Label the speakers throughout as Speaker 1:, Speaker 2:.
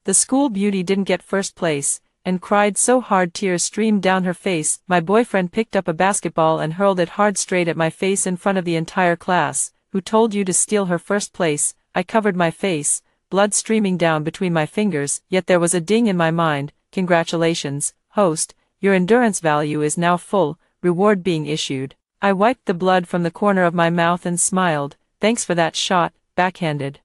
Speaker 1: The school beauty didn't get first place, and cried so hard tears streamed down her face. My boyfriend picked up a basketball and hurled it hard straight at my face in front of the entire class. Who told you to steal her first place? I covered my face, blood streaming down between my fingers, yet there was a ding in my mind. Congratulations, host, your endurance value is now full, reward being issued. I wiped the blood from the corner of my mouth and smiled. Thanks for that shot, backhanded.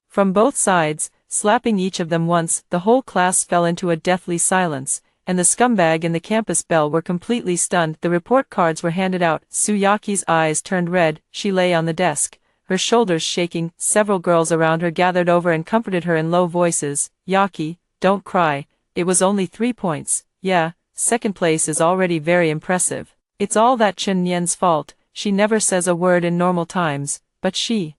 Speaker 1: From both sides, slapping each of them once, the whole class fell into a deathly silence, and the scumbag and the campus Belle were completely stunned. The report cards were handed out. Tsuyaki's eyes turned red. She lay on the desk, her shoulders shaking. Several girls around her gathered over and comforted her in low voices. Yaki, don't cry, it was only 3 points. Yeah, second place is already very impressive. It's all that Chen Yan's fault. She never says a word in normal times, but she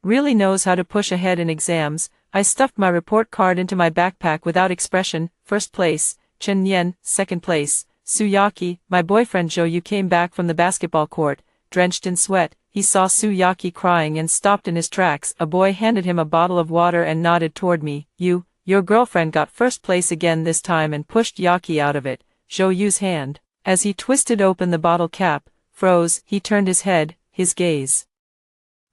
Speaker 1: really knows how to push ahead in exams. I stuffed my report card into my backpack without expression. First place, Chen Yan. Second place, Tsuyaki. My boyfriend Zhou came back from the basketball court, drenched in sweat. He saw Tsuyaki crying and stopped in his tracks. A boy handed him a bottle of water and nodded toward me. Your girlfriend got first place again this time, and pushed Yaki out of it. Zhou's hand, as he twisted open the bottle cap, froze. He turned his head, his gaze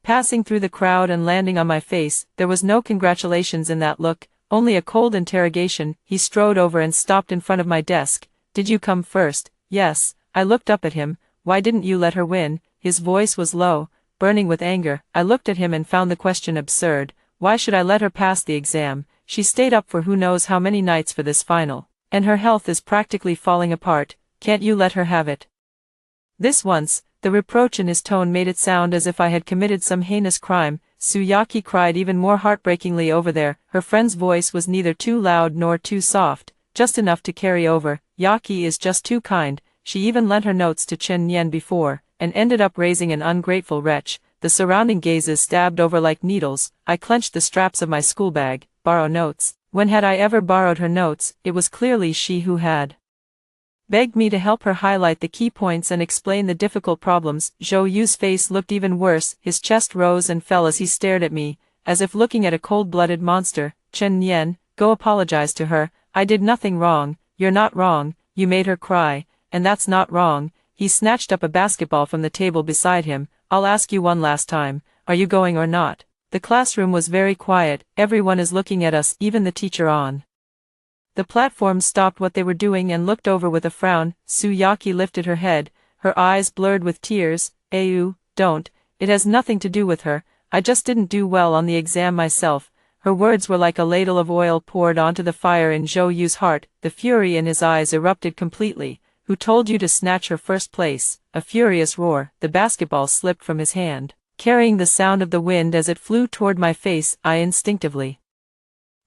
Speaker 1: passing through the crowd and landing on my face. There was no congratulations in that look, only a cold interrogation. He strode over and stopped in front of my desk. Did you come first? Yes. I looked up at him. Why didn't you let her win? His voice was low, burning with anger. I looked at him and found the question absurd. Why should I let her pass the exam? She stayed up for who knows how many nights for this final, and her health is practically falling apart. Can't you let her have it? This once, the reproach in his tone made it sound as if I had committed some heinous crime. Tsuyaki cried even more heartbreakingly over there. Her friend's voice was neither too loud nor too soft, just enough to carry over. Yaki is just too kind. She even lent her notes to Chen Yan before, and ended up raising an ungrateful wretch. The surrounding gazes stabbed over like needles. I clenched the straps of my school bag. Borrow notes. When had I ever borrowed her notes? It was clearly she who had begged me to help her highlight the key points and explain the difficult problems. Zhou's face looked even worse. His chest rose and fell as he stared at me, as if looking at a cold-blooded monster. Chen Yan, go apologize to her. I did nothing wrong. You're not wrong. You made her cry, and that's not wrong. He snatched up a basketball from the table beside him. I'll ask you one last time. Are you going or not? The classroom was very quiet. Everyone is looking at us, even the teacher on the platform stopped what they were doing and looked over with a frown. Tsuyaki lifted her head, her eyes blurred with tears. Don't. It has nothing to do with her. I just didn't do well on the exam myself. Her words were like a ladle of oil poured onto the fire in Zhou's heart. The fury in his eyes erupted completely. Who told you to snatch her first place? A furious roar. The basketball slipped from his hand, carrying the sound of the wind as it flew toward my face. I instinctively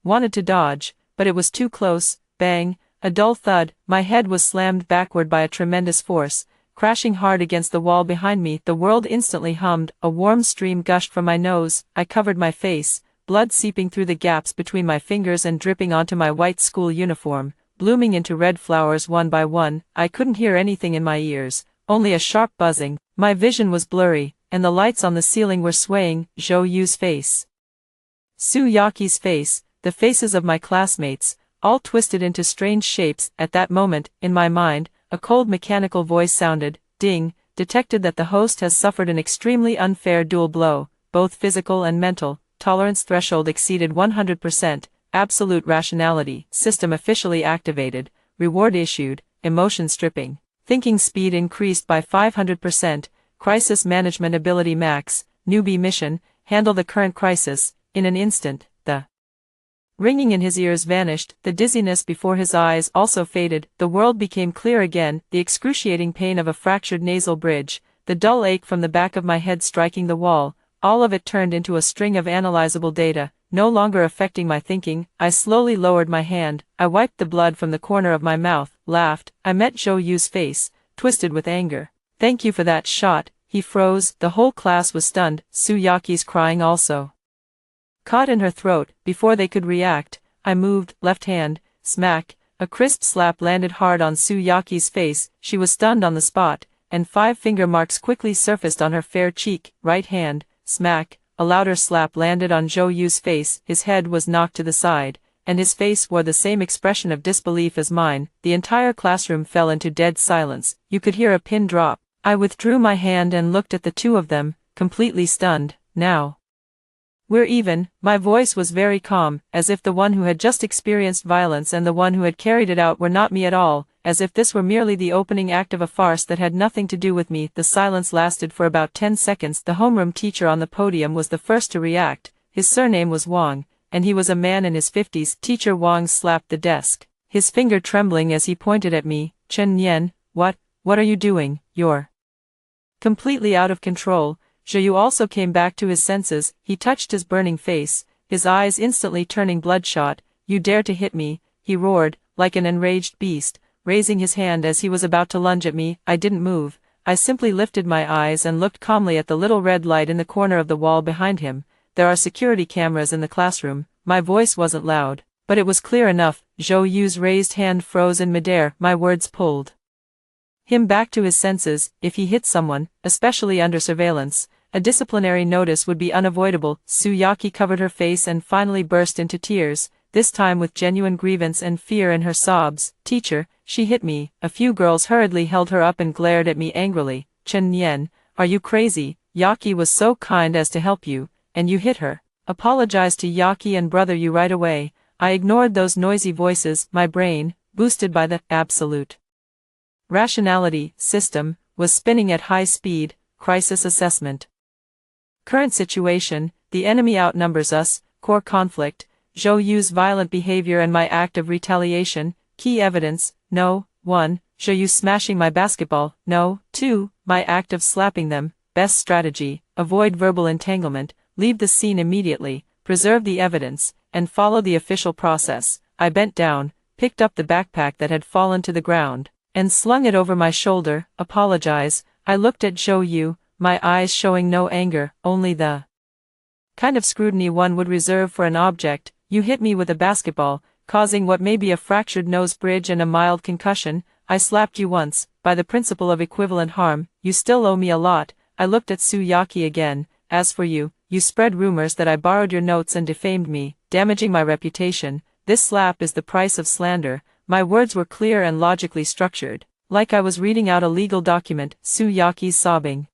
Speaker 1: wanted to dodge, but it was too close. Bang, a dull thud. My head was slammed backward by a tremendous force, crashing hard against the wall behind me. The world instantly hummed. A warm stream gushed from my nose. I covered my face, blood seeping through the gaps between my fingers and dripping onto my white school uniform, blooming into red flowers one by one. I couldn't hear anything in my ears, only a sharp buzzing. My vision was blurry, and the lights on the ceiling were swaying. Zhou's face, Tsuyaki's face, the faces of my classmates, all twisted into strange shapes. At that moment, in my mind, a cold mechanical voice sounded. Ding, detected that the host has suffered an extremely unfair dual blow, both physical and mental. Tolerance threshold exceeded 100%. Absolute rationality. System officially activated. Reward issued. Emotion stripping. Thinking speed increased by 500%. Crisis management ability max. Newbie mission. Handle the current crisis. In an instant, the ringing in his ears vanished. The dizziness before his eyes also faded. The world became clear again. The excruciating pain of a fractured nasal bridge. The dull ache from the back of my head striking the wall. All of it turned into a string of analyzable data, no longer affecting my thinking. I slowly lowered my hand. I wiped the blood from the corner of my mouth, laughed. I met Zhou's face, twisted with anger. Thank you for that shot. He froze. The whole class was stunned. Tsuyaki's crying also caught in her throat. Before they could react, I moved, left hand, smack. A crisp slap landed hard on Tsuyaki's face. She was stunned on the spot, and 5 finger marks quickly surfaced on her fair cheek. Right hand, smack. A louder slap landed on Zhou's face. His head was knocked to the side, and his face wore the same expression of disbelief as mine. The entire classroom fell into dead silence. You could hear a pin drop. I withdrew my hand and looked at the two of them, completely stunned. Now we're even. My voice was very calm, as if the one who had just experienced violence and the one who had carried it out were not me at all, as if this were merely the opening act of a farce that had nothing to do with me. The silence lasted for about 10 seconds. The homeroom teacher on the podium was the first to react. His surname was Wang, and he was a man in his 50s. Teacher Wang slapped the desk, his finger trembling as he pointed at me. Chen Nian, what are you doing? You're completely out of control. Zhou Yu also came back to his senses. He touched his burning face, his eyes instantly turning bloodshot. You dare to hit me, he roared, like an enraged beast, raising his hand as he was about to lunge at me. I didn't move. I simply lifted my eyes and looked calmly at the little red light in the corner of the wall behind him. There are security cameras in the classroom. My voice wasn't loud, but it was clear enough. Zhou Yu's raised hand froze in midair. My words pulled him back to his senses. If he hit someone, especially under surveillance, a disciplinary notice would be unavoidable. Suyaki covered her face and finally burst into tears, this time with genuine grievance and fear in her sobs. Teacher, she hit me. A few girls hurriedly held her up and glared at me angrily. Chen Nian, are you crazy? Yaki was so kind as to help you, and you hit her. Apologize to Yaki and brother you right away. I ignored those noisy voices. My brain, boosted by the absolute rationality system, was spinning at high speed. Crisis assessment. Current situation, the enemy outnumbers us. Core conflict, Zhou Yu's violent behavior and my act of retaliation. Key evidence, no. 1. Zhou Yu smashing my basketball, no. 2. My act of slapping them. Best strategy, avoid verbal entanglement, leave the scene immediately, preserve the evidence, and follow the official process. I bent down, picked up the backpack that had fallen to the ground, and slung it over my shoulder. Apologize. I looked at Zhou Yu, my eyes showing no anger, only the kind of scrutiny one would reserve for an object. You hit me with a basketball, causing what may be a fractured nose bridge and a mild concussion. I slapped you once. By the principle of equivalent harm, you still owe me a lot. I looked at Suyaki again. As for you, you spread rumors that I borrowed your notes and defamed me, damaging my reputation. This slap is the price of slander. My words were clear and logically structured, like I was reading out a legal document. Suyaki's sobbing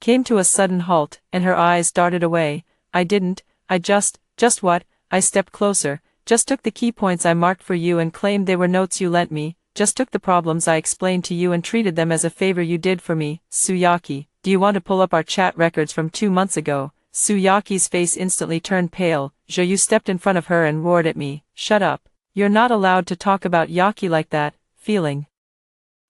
Speaker 1: came to a sudden halt, and her eyes darted away. I just what? I stepped closer, just took the key points I marked for you and claimed they were notes you lent me, just took the problems I explained to you and treated them as a favor you did for me. Suyaki, do you want to pull up our chat records from 2 months ago? Suyaki's face instantly turned pale. Zhou Yu stepped in front of her and roared at me, shut up. You're not allowed to talk about Yaki like that. Feeling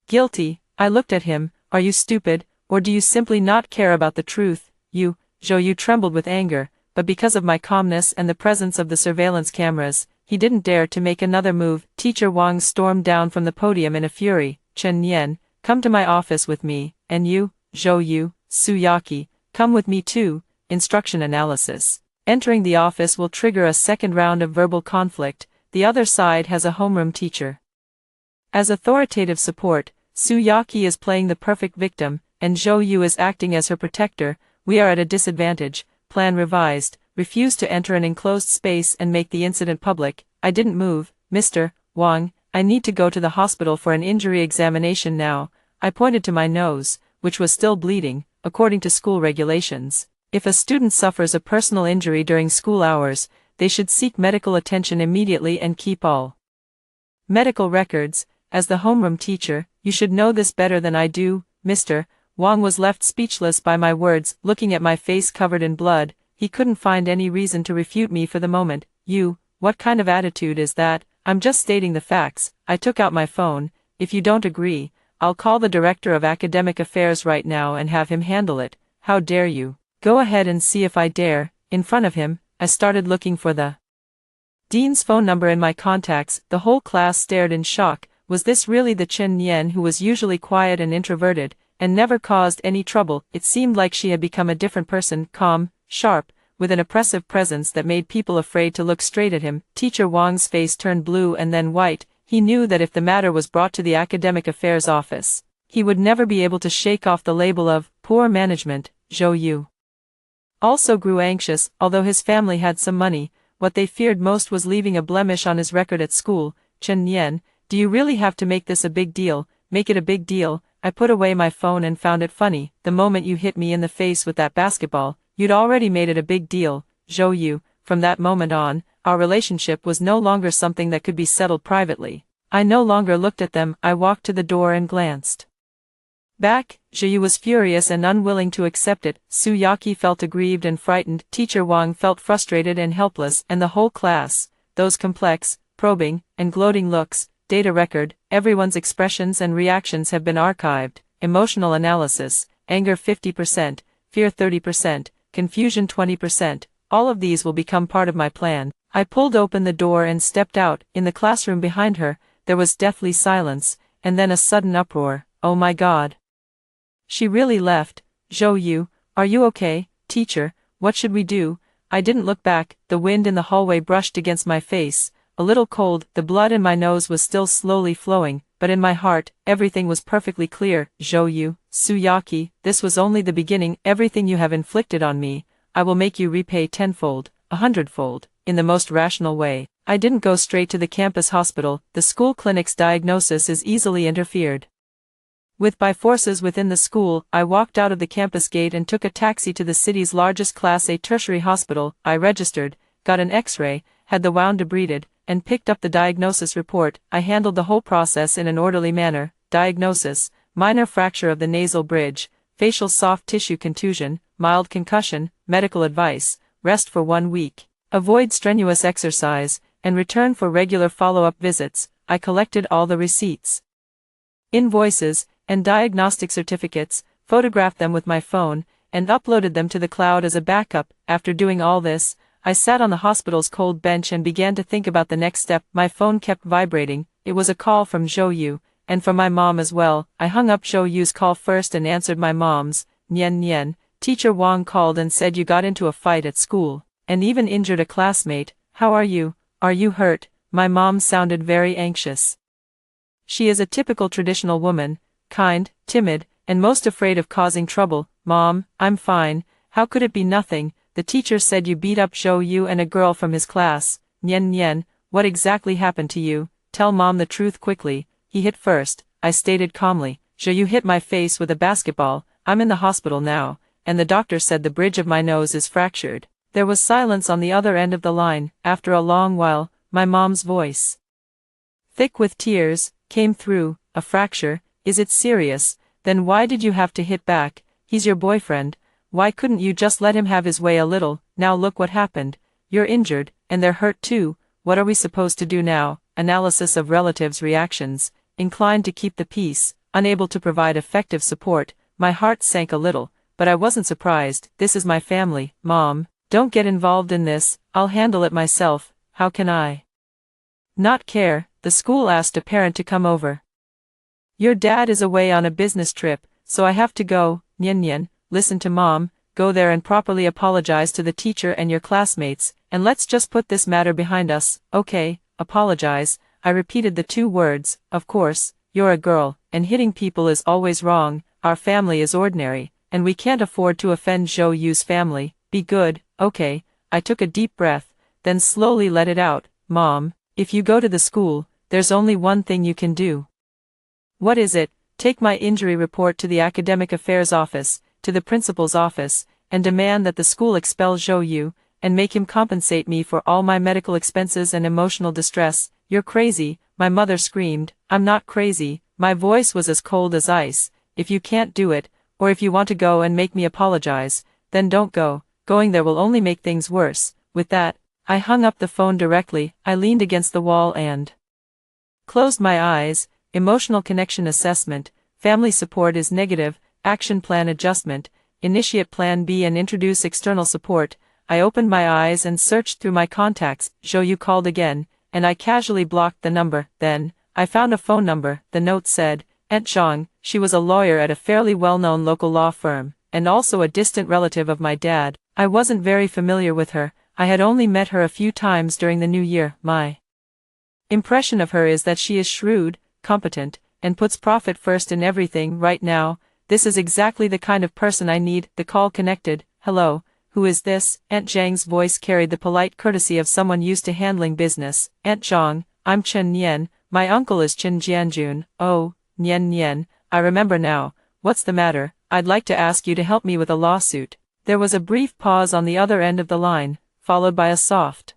Speaker 1: guilty, I looked at him. Are you stupid, or do you simply not care about the truth? Zhou Yu trembled with anger, but because of my calmness and the presence of the surveillance cameras, he didn't dare to make another move. Teacher Wang stormed down from the podium in a fury. Chen Nian, come to my office with me, and you, Zhou Yu, Suyaki, come with me too. Instruction analysis. Entering the office will trigger a second round of verbal conflict. The other side has a homeroom teacher as authoritative support. Suyaki is playing the perfect victim, and Zhou Yu is acting as her protector. We are at a disadvantage. Plan revised. Refuse to enter an enclosed space and make the incident public. I didn't move. Mr. Wang, I need to go to the hospital for an injury examination now. I pointed to my nose, which was still bleeding, according to school regulations. If a student suffers a personal injury during school hours, they should seek medical attention immediately and keep all medical records. As the homeroom teacher, you should know this better than I do. Mr. Wang was left speechless by my words. Looking at my face covered in blood, he couldn't find any reason to refute me for the moment. What kind of attitude is that? I'm just stating the facts. I took out my phone. If you don't agree, I'll call the director of academic affairs right now and have him handle it. How dare you? Go ahead and see if I dare. In front of him, I started looking for the dean's phone number in my contacts. The whole class stared in shock. Was this really the Chen Nian who was usually quiet and introverted, and never caused any trouble? It seemed like she had become a different person, calm, sharp, with an oppressive presence that made people afraid to look straight at him. Teacher Wang's face turned blue and then white. He knew that if the matter was brought to the academic affairs office, he would never be able to shake off the label of poor management. Zhou Yu also grew anxious. Although his family had some money, what they feared most was leaving a blemish on his record at school. Chen Nian, do you really have to make this a big deal? Make it a big deal. I put away my phone and found it funny. The moment you hit me in the face with that basketball, you'd already made it a big deal. Zhou Yu, from that moment on, our relationship was no longer something that could be settled privately. I no longer looked at them. I walked to the door and glanced back. Zhou Yu was furious and unwilling to accept it. Su Yaqi felt aggrieved and frightened. Teacher Wang felt frustrated and helpless, and the whole class, those complex, probing, and gloating looks, data record, everyone's expressions and reactions have been archived. Emotional analysis, anger 50%, fear 30%, confusion 20%, all of these will become part of my plan. I pulled open the door and stepped out. In the classroom behind her, there was deathly silence, and then a sudden uproar. Oh my God! She really left. Zhou Yu, are you okay, teacher? What should we do? I didn't look back. The wind in the hallway brushed against my face, a little cold. The blood in my nose was still slowly flowing, but in my heart, everything was perfectly clear. Zhou Yu, Su Yaqi, this was only the beginning. Everything you have inflicted on me, I will make you repay tenfold, 100-fold, in the most rational way. I didn't go straight to the campus hospital. The school clinic's diagnosis is easily interfered with by forces within the school. I walked out of the campus gate and took a taxi to the city's largest Class A tertiary hospital. I registered, got an X-ray, had the wound debrided, and picked up the diagnosis report. I handled the whole process in an orderly manner. Diagnosis: minor fracture of the nasal bridge, facial soft tissue contusion, mild concussion. Medical advice: rest for 1 week, avoid strenuous exercise, and return for regular follow-up visits. I collected all the receipts, invoices, and diagnostic certificates, photographed them with my phone, and uploaded them to the cloud as a backup. After doing all this, I sat on the hospital's cold bench and began to think about the next step. My phone kept vibrating. It was a call from Zhou Yu, and from my mom as well. I hung up Zhou Yu's call first and answered my mom's. Nian Nian, Teacher Wang called and said you got into a fight at school, and even injured a classmate. How are you? Are you hurt? My mom sounded very anxious. She is a typical traditional woman, kind, timid, and most afraid of causing trouble. Mom, I'm fine. How could it be nothing? The teacher said you beat up Zhou Yu and a girl from his class. Nian Nian, what exactly happened to you? Tell mom the truth quickly. He hit first, I stated calmly. Zhou Yu hit my face with a basketball. I'm in the hospital now, and the doctor said the bridge of my nose is fractured. There was silence on the other end of the line. After a long while, my mom's voice, thick with tears, came through. A fracture? Is it serious? Then why did you have to hit back? He's your boyfriend. Why couldn't you just let him have his way a little? Now look what happened. You're injured, and they're hurt too. What are we supposed to do now? Analysis of relatives' reactions. Inclined to keep the peace, unable to provide effective support. My heart sank a little, but I wasn't surprised. This is my family. Mom, don't get involved in this. I'll handle it myself. How can I not care? The school asked a parent to come over. Your dad is away on a business trip, so I have to go. Nian Nian, listen to mom. Go there and properly apologize to the teacher and your classmates, and let's just put this matter behind us. Okay, apologize. I repeated the 2 words. Of course, you're a girl, and hitting people is always wrong. Our family is ordinary, and we can't afford to offend Zhou Yu's family. Be good, okay? I took a deep breath, then slowly let it out. Mom, if you go to the school, there's only one thing you can do. What is it? Take my injury report to the academic affairs office, to the principal's office, and demand that the school expel Zhou Yu, and make him compensate me for all my medical expenses and emotional distress. You're crazy, my mother screamed. I'm not crazy. My voice was as cold as ice. If you can't do it, or if you want to go and make me apologize, then don't go. Going there will only make things worse. With that, I hung up the phone directly. I leaned against the wall and closed my eyes. Emotional connection assessment. Family support is negative. Action plan adjustment. Initiate plan B and introduce external support. I opened my eyes and searched through my contacts. Zhou Yu called again, and I casually blocked the number. Then, I found a phone number. The note said, Aunt Zhang. She was a lawyer at a fairly well-known local law firm, and also a distant relative of my dad. I wasn't very familiar with her. I had only met her a few times during the new year. My impression of her is that she is shrewd, competent, and puts profit first in everything. Right now, this is exactly the kind of person I need. The call connected. Hello, who is this? Aunt Zhang's voice carried the polite courtesy of someone used to handling business. Aunt Zhang, I'm Chen Nian, my uncle is Chen Jianjun. Oh, Nian Nian, I remember now. What's the matter? I'd like to ask you to help me with a lawsuit. There was a brief pause on the other end of the line, followed by a soft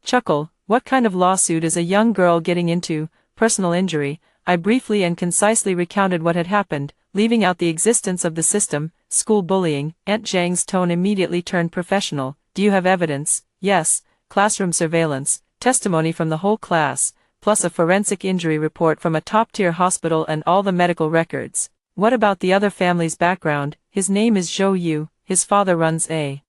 Speaker 1: chuckle. What kind of lawsuit is a young girl getting into? Personal injury. I briefly and concisely recounted what had happened, leaving out the existence of the system. School bullying. Aunt Zhang's tone immediately turned professional. Do you have evidence? Yes. Classroom surveillance, testimony from the whole class, plus a forensic injury report from a top-tier hospital and all the medical records. What about the other family's background? His name is Zhou Yu, his father runs a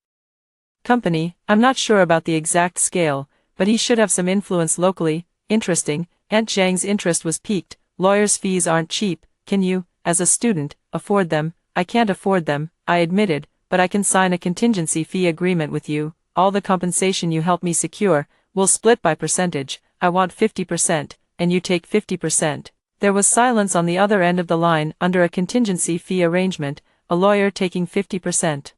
Speaker 1: company. I'm not sure about the exact scale, but he should have some influence locally. Interesting. Aunt Zhang's interest was piqued. Lawyers' fees aren't cheap. Can you, as a student, afford them? I can't afford them, I admitted, but I can sign a contingency fee agreement with you. All the compensation you help me secure, we'll split by percentage. I want 50%, and you take 50%. There was silence on the other end of the line. Under a contingency fee arrangement, a lawyer taking 50%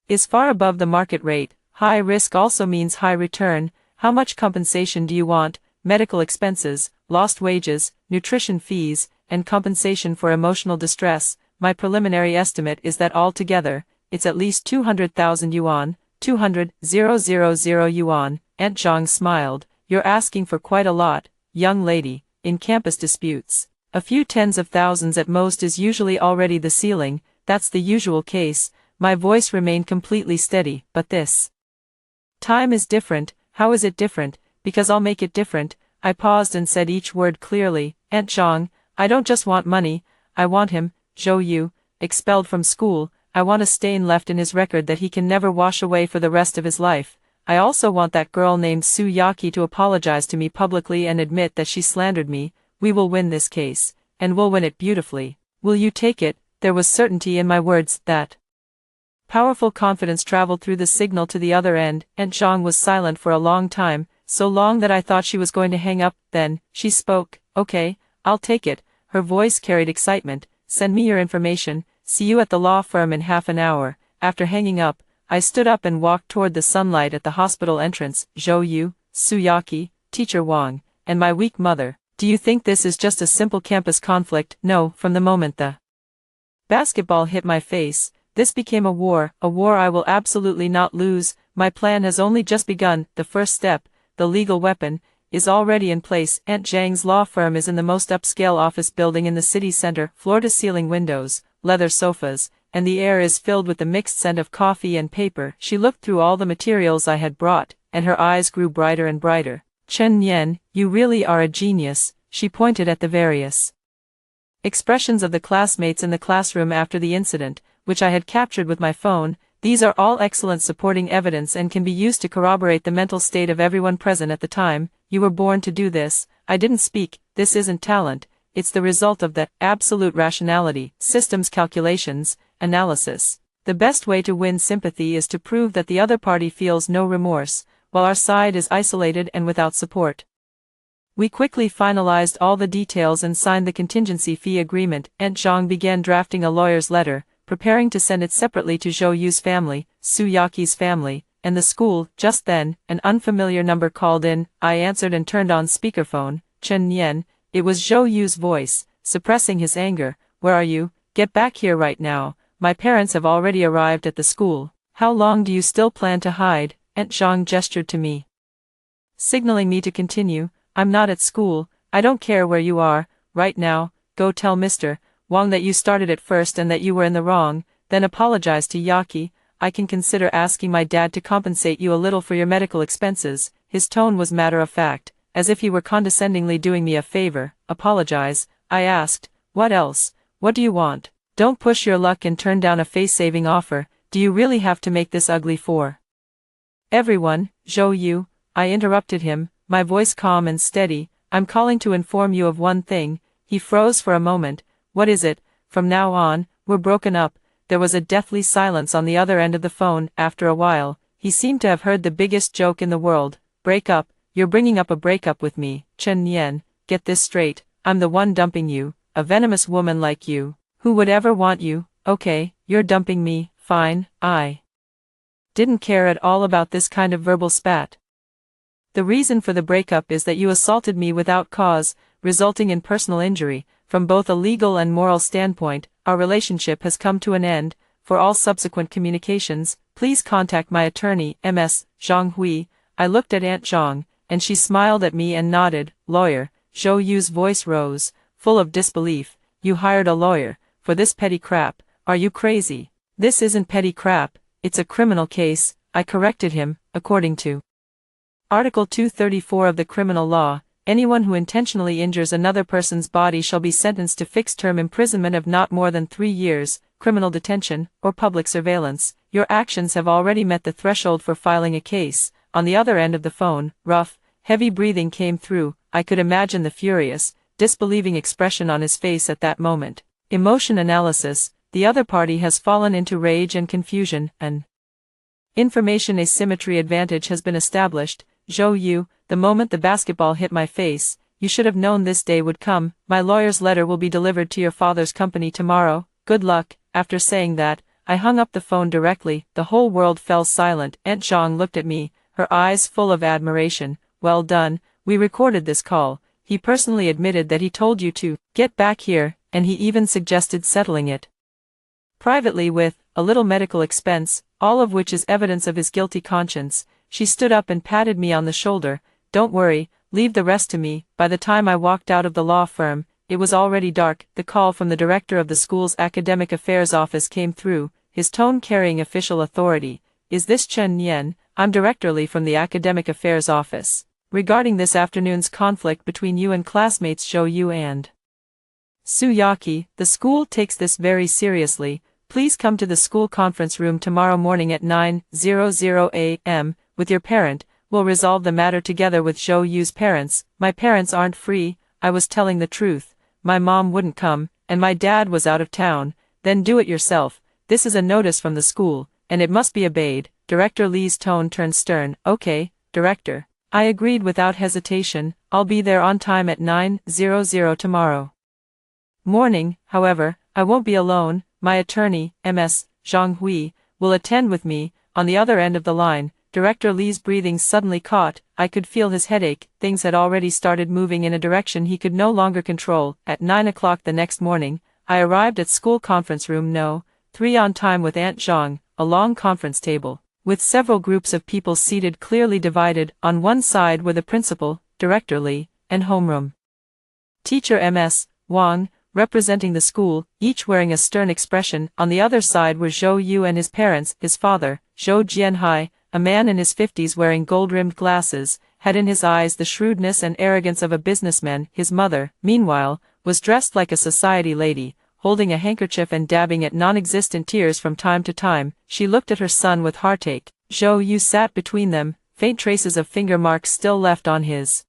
Speaker 1: is far above the market rate. High risk also means high return. How much compensation do you want? Medical expenses, lost wages, nutrition fees, and compensation for emotional distress. My preliminary estimate is that altogether, it's at least 200,000 yuan, 200,000 yuan. Aunt Zhang smiled. You're asking for quite a lot, young lady. In campus disputes, a few tens of thousands at most is usually already the ceiling. That's the usual case. My voice remained completely steady. But this time is different. How is it different? Because I'll make it different. I paused and said each word clearly. Aunt Zhang, I don't just want money, I want him, Zhou Yu, expelled from school. I want a stain left in his record that he can never wash away for the rest of his life. I also want that girl named Su Yaki to apologize to me publicly and admit that she slandered me. We will win this case, and we'll win it beautifully. Will you take it? There was certainty in my words. That powerful confidence traveled through the signal to the other end. Aunt Zhang was silent for a long time, so long that I thought she was going to hang up. Then, she spoke. Okay, I'll take it. Her voice carried excitement. Send me your information. See you at the law firm in half an hour. After hanging up, I stood up and walked toward the sunlight at the hospital entrance. Zhou Yu, Suyaki, Teacher Wang, and my weak mother. Do you think this is just a simple campus conflict? No, from the moment the basketball hit my face, this became a war I will absolutely not lose. My plan has only just begun. The first step, the legal weapon, is already in place. Aunt Zhang's law firm is in the most upscale office building in the city center, floor-to-ceiling windows, leather sofas, and the air is filled with the mixed scent of coffee and paper. She looked through all the materials I had brought, and her eyes grew brighter and brighter. Chen Nian, you really are a genius. She pointed at the various expressions of the classmates in the classroom after the incident, which I had captured with my phone. These are all excellent supporting evidence and can be used to corroborate the mental state of everyone present at the time. You were born to do this. I didn't speak. This isn't talent. It's the result of the absolute rationality, systems calculations, analysis. The best way to win sympathy is to prove that the other party feels no remorse, while our side is isolated and without support. We quickly finalized all the details and signed the contingency fee agreement. Aunt Zhang began drafting a lawyer's letter, preparing to send it separately to Zhou Yu's family, Su Yaki's family, and the school. Just then, an unfamiliar number called in. I answered and turned on speakerphone. Chen Nian. It was Zhou Yu's voice, suppressing his anger. Where are you? Get back here right now. My parents have already arrived at the school. How long do you still plan to hide? Aunt Zhang gestured to me, signaling me to continue. I'm not at school. I don't care where you are. Right now, go tell Mr. Wang that you started it first and that you were in the wrong, then apologize to Yaki. I can consider asking my dad to compensate you a little for your medical expenses. His tone was matter-of-fact, as if he were condescendingly doing me a favor. Apologize? I asked. What else? What do you want? Don't push your luck and turn down a face-saving offer. Do you really have to make this ugly for everyone? Zhou Yu, I interrupted him, my voice calm and steady. I'm calling to inform you of one thing. He froze for a moment. What is it? From now on, we're broken up. There was a deathly silence on the other end of the phone. After a while, he seemed to have heard the biggest joke in the world. Break up? You're bringing up a breakup with me. Chen Nian, get this straight. I'm the one dumping you. A venomous woman like you. Who would ever want you? Okay, you're dumping me. Fine, I didn't care at all about this kind of verbal spat. The reason for the breakup is that you assaulted me without cause, resulting in personal injury. From both a legal and moral standpoint, our relationship has come to an end. For all subsequent communications, please contact my attorney, Ms. Zhang Hui. I looked at Aunt Zhang, and she smiled at me and nodded. Lawyer. Zhou Yu's voice rose, full of disbelief. You hired a lawyer for this petty crap? Are you crazy? This isn't petty crap, it's a criminal case, I corrected him. According to Article 234 of the criminal law, anyone who intentionally injures another person's body shall be sentenced to fixed-term imprisonment of not more than 3 years, criminal detention, or public surveillance. Your actions have already met the threshold for filing a case. On the other end of the phone, rough, heavy breathing came through. I could imagine the furious, disbelieving expression on his face at that moment. Emotion analysis. The other party has fallen into rage and confusion. An information asymmetry advantage has been established. Zhou Yu, the moment the basketball hit my face, you should have known this day would come. My lawyer's letter will be delivered to your father's company tomorrow. Good luck. After saying that, I hung up the phone directly. The whole world fell silent. Aunt Zhang looked at me, her eyes full of admiration. Well done, we recorded this call. He personally admitted that he told you to get back here, and he even suggested settling it privately with a little medical expense, all of which is evidence of his guilty conscience. She stood up and patted me on the shoulder. Don't worry, leave the rest to me. By the time I walked out of the law firm, it was already dark. The call from the director of the school's academic affairs office came through, his tone carrying official authority. Is this Chen Yan? I'm Director Li from the academic affairs office. Regarding this afternoon's conflict between you and classmates Zhou Yu and Suyaki, the school takes this very seriously. Please come to the school conference room tomorrow morning at 9:00 a.m. with your parent. We'll resolve the matter together with Zhou Yu's parents. My parents aren't free. I was telling the truth. My mom wouldn't come, and my dad was out of town. Then do it yourself. This is a notice from the school, and it must be obeyed. Director Li's tone turned stern. Okay, Director. I agreed without hesitation. I'll be there on time at 9:00 tomorrow morning. However, I won't be alone. My attorney, Ms. Zhang Hui, will attend with me. On the other end of the line, Director Li's breathing suddenly caught. I could feel his headache. Things had already started moving in a direction he could no longer control. At 9 o'clock the next morning, I arrived at school conference room No. 3 on time with Aunt Zhang, a long conference table, with several groups of people seated clearly divided. On one side were the principal, Director Li, and homeroom teacher Ms. Wang, representing the school, each wearing a stern expression. On the other side were Zhou Yu and his parents. His father, Zhou Jianhai, a man in his 50s wearing gold-rimmed glasses, had in his eyes the shrewdness and arrogance of a businessman. His mother, meanwhile, was dressed like a society lady, holding a handkerchief and dabbing at non-existent tears from time to time. She looked at her son with heartache. Zhou Yu sat between them, faint traces of finger marks still left on his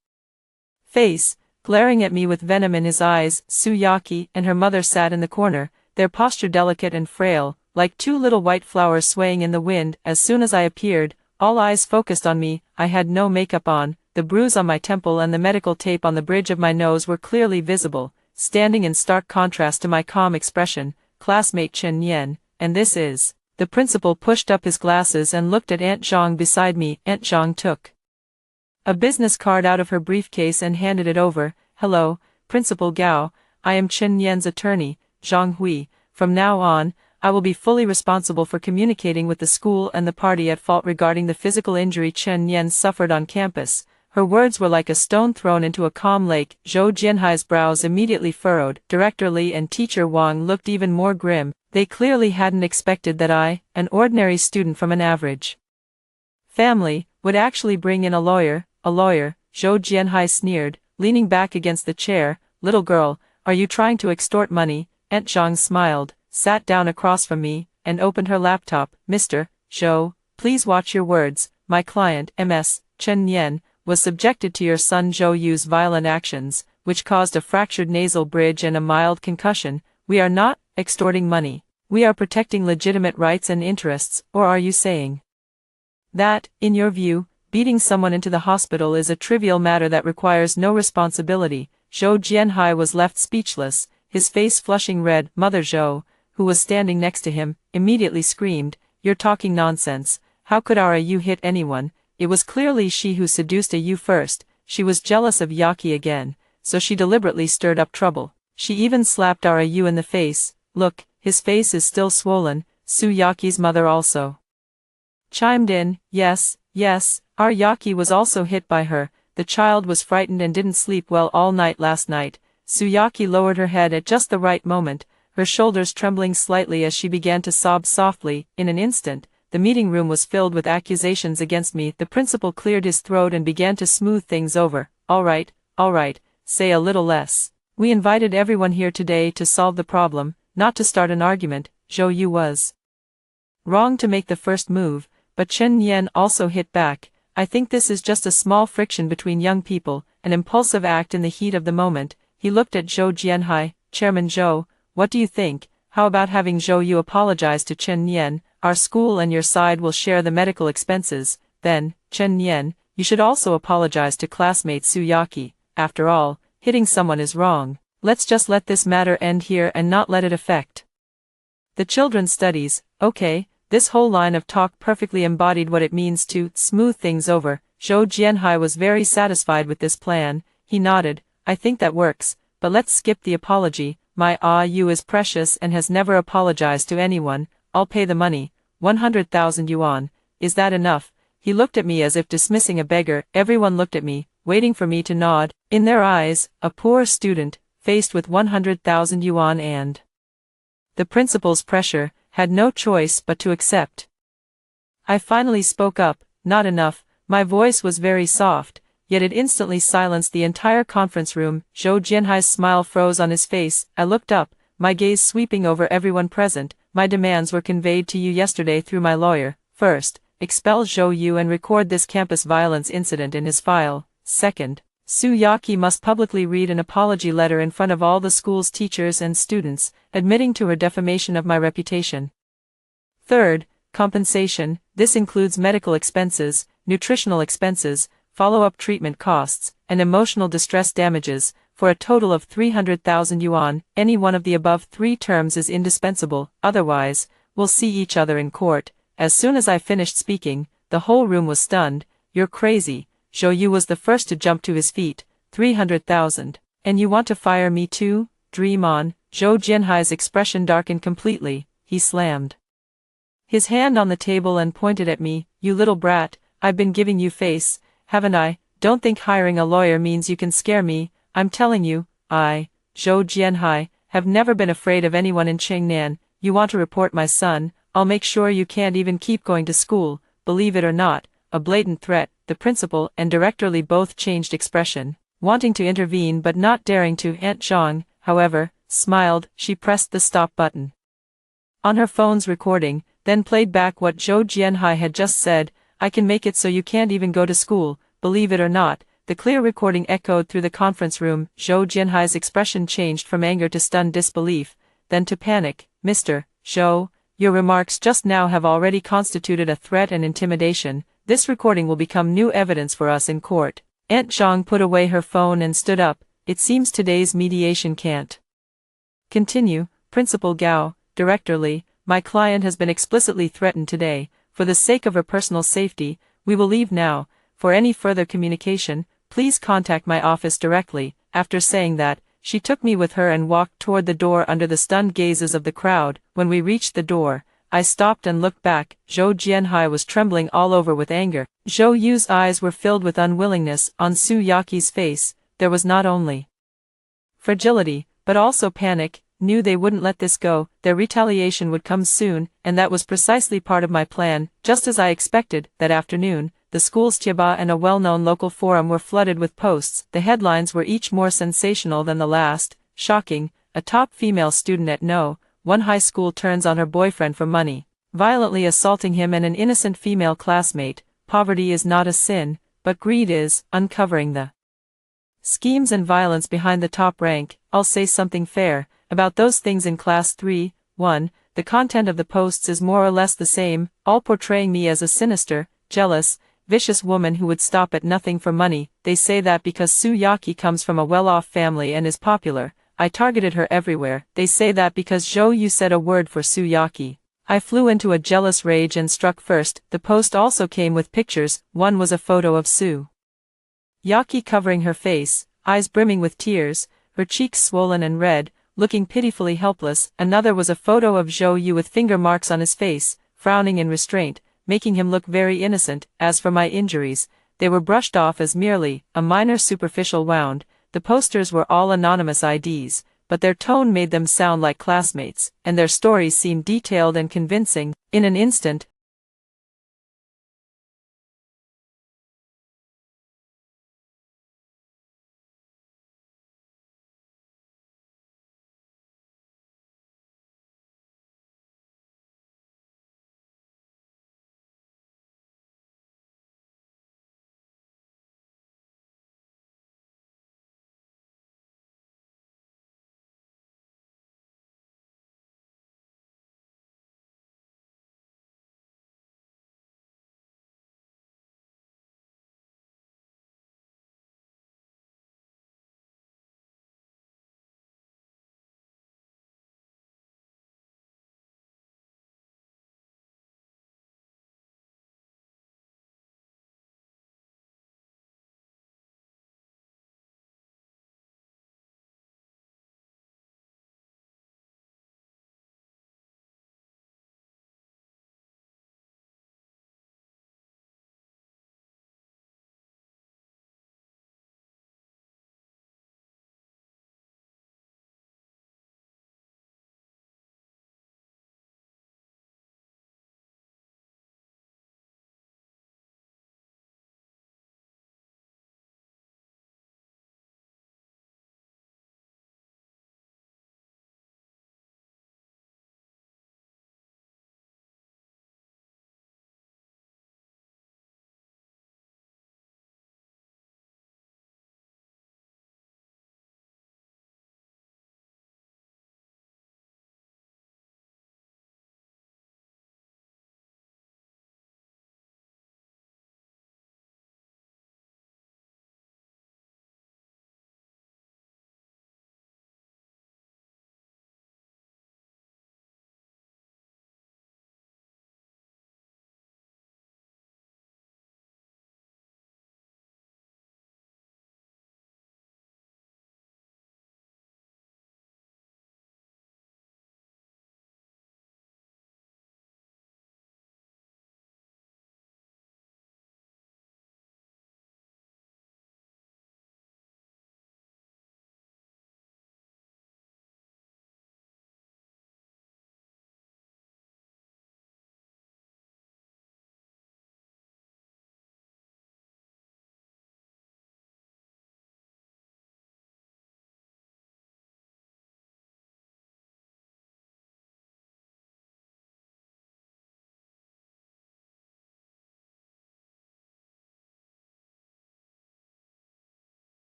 Speaker 1: face, glaring at me with venom in his eyes. Suyaki and her mother sat in the corner, their posture delicate and frail, like two little white flowers swaying in the wind. As soon as I appeared, all eyes focused on me. I had no makeup on. The bruise on my temple and the medical tape on the bridge of my nose were clearly visible, standing in stark contrast to my calm expression. Classmate Chen Yan, and this is... The principal pushed up his glasses and looked at Aunt Zhang beside me. Aunt Zhang took a business card out of her briefcase and handed it over. Hello, Principal Gao, I am Chen Yan's attorney, Zhang Hui. From now on, I will be fully responsible for communicating with the school and the party at fault regarding the physical injury Chen Yan suffered on campus. Her words were like a stone thrown into a calm lake. Zhou Jianhai's brows immediately furrowed. Director Li and Teacher Wang looked even more grim. They clearly hadn't expected that I, an ordinary student from an average family, would actually bring in a lawyer. A lawyer, Zhou Jianhai sneered, leaning back against the chair. Little girl, are you trying to extort money? Aunt Zhang smiled, sat down across from me, and opened her laptop. Mr. Zhou, please watch your words. My client, Ms. Chen Yan, was subjected to your son Zhou Yu's violent actions, which caused a fractured nasal bridge and a mild concussion. We are not extorting money. We are protecting legitimate rights and interests. Or are you saying that, in your view, beating someone into the hospital is a trivial matter that requires no responsibility? Zhou Jianhai was left speechless, his face flushing red. Mother Zhou, who was standing next to him, immediately screamed, "You're talking nonsense. how could Ryu hit anyone? It was clearly she who seduced you first. She was jealous of Yaki again, so she deliberately stirred up trouble. She even slapped Ryu in the face. Look, his face is still swollen. Yaki's mother also chimed in. Yes, Yaki was also hit by her. The child was frightened and didn't sleep well all night last night. Yaki lowered her head at just the right moment, her shoulders trembling slightly as she began to sob softly. In an instant, the meeting room was filled with accusations against me. The principal cleared his throat and began to smooth things over. All right, say a little less. We invited everyone here today to solve the problem, not to start an argument. Zhou Yu was wrong to make the first move, but Chen Nian also hit back. I think this is just a small friction between young people, an impulsive act in the heat of the moment. He looked at Zhou Jianhai. Chairman Zhou, what do you think? How about having Zhou Yu apologize to Chen Nian? Our school and your side will share the medical expenses. Then, Chen Nian, you should also apologize to classmate Su Yaki. After all, hitting someone is wrong. Let's just let this matter end here and not let it affect the children's studies. Okay. This whole line of talk perfectly embodied what it means to smooth things over. Zhou Jianhai was very satisfied with this plan. He nodded. I think that works, but let's skip the apology. My Yu is precious and has never apologized to anyone. I'll pay the money. 100,000 yuan. Is that enough? He looked at me as if dismissing a beggar. Everyone looked at me, waiting for me to nod. In their eyes, a poor student, faced with 100,000 yuan and the principal's pressure, had no choice but to accept. I finally spoke up. Not enough. My voice was very soft, yet it instantly silenced the entire conference room. Zhou Jianhai's smile froze on his face. I looked up, my gaze sweeping over everyone present. My demands were conveyed to you yesterday through my lawyer. First, expel Zhou Yu and record this campus violence incident in his file. Second, Su Yaki must publicly read an apology letter in front of all the school's teachers and students, admitting to her defamation of my reputation. Third, compensation. This includes medical expenses, nutritional expenses, follow-up treatment costs, and emotional distress damages, for a total of 300,000 yuan. Any one of the above three terms is indispensable, otherwise, we'll see each other in court. As soon as I finished speaking, the whole room was stunned. You're crazy. Zhou Yu was the first to jump to his feet. 300,000. And you want to fire me too? Dream on. Zhou Jianhai's expression darkened completely. He slammed his hand on the table and pointed at me. You little brat, I've been giving you face, haven't I? Don't think hiring a lawyer means you can scare me. I'm telling you, I, Zhou Jianhai, have never been afraid of anyone in Chengnan. You want to report my son? I'll make sure you can't even keep going to school. Believe it or not, a blatant threat. The principal and director Li both changed expression, wanting to intervene but not daring to. Aunt Zhang, however, smiled. She pressed the stop button on her phone's recording, then played back what Zhou Jianhai had just said. I can make it so you can't even go to school, believe it or not. The clear recording echoed through the conference room. Zhou Jianhai's expression changed from anger to stunned disbelief, then to panic. Mr. Zhou, your remarks just now have already constituted a threat and intimidation. This recording will become new evidence for us in court. Aunt Zhang put away her phone and stood up. It seems today's mediation can't continue. Principal Gao, Director Li, my client has been explicitly threatened today. For the sake of her personal safety, we will leave now. For any further communication, please contact my office directly. After saying that, she took me with her and walked toward the door under the stunned gazes of the crowd. When we reached the door, I stopped and looked back. Zhou Jianhai was trembling all over with anger. Zhou Yu's eyes were filled with unwillingness. On Su Yaki's face, there was not only fragility, but also panic. Knew they wouldn't let this go. Their retaliation would come soon, and that was precisely part of my plan. Just as I expected, that afternoon, the school's Tiaba and a well-known local forum were flooded with posts. The headlines were each more sensational than the last. Shocking, a top female student at No. 1 high school turns on her boyfriend for money, violently assaulting him and an innocent female classmate. Poverty is not a sin, but greed is. Uncovering the schemes and violence behind the top rank. I'll say something fair about those things in class 3. 1. The content of the posts is more or less the same, all portraying me as a sinister, jealous, vicious woman who would stop at nothing for money. They say that because Su Yaki comes from a well-off family and is popular, I targeted her everywhere. They say that because Zhou Yu said a word for Su Yaki, I flew into a jealous rage and struck first. The post also came with pictures. One was a photo of Sue Yaki covering her face, eyes brimming with tears, her cheeks swollen and red, looking pitifully helpless. Another was a photo of Zhou Yu with finger marks on his face, frowning in restraint, making him look very innocent. As for my injuries, they were brushed off as merely a minor superficial wound. The posters were all anonymous IDs, but their tone made them sound like classmates, and their stories seemed detailed and convincing. In an instant,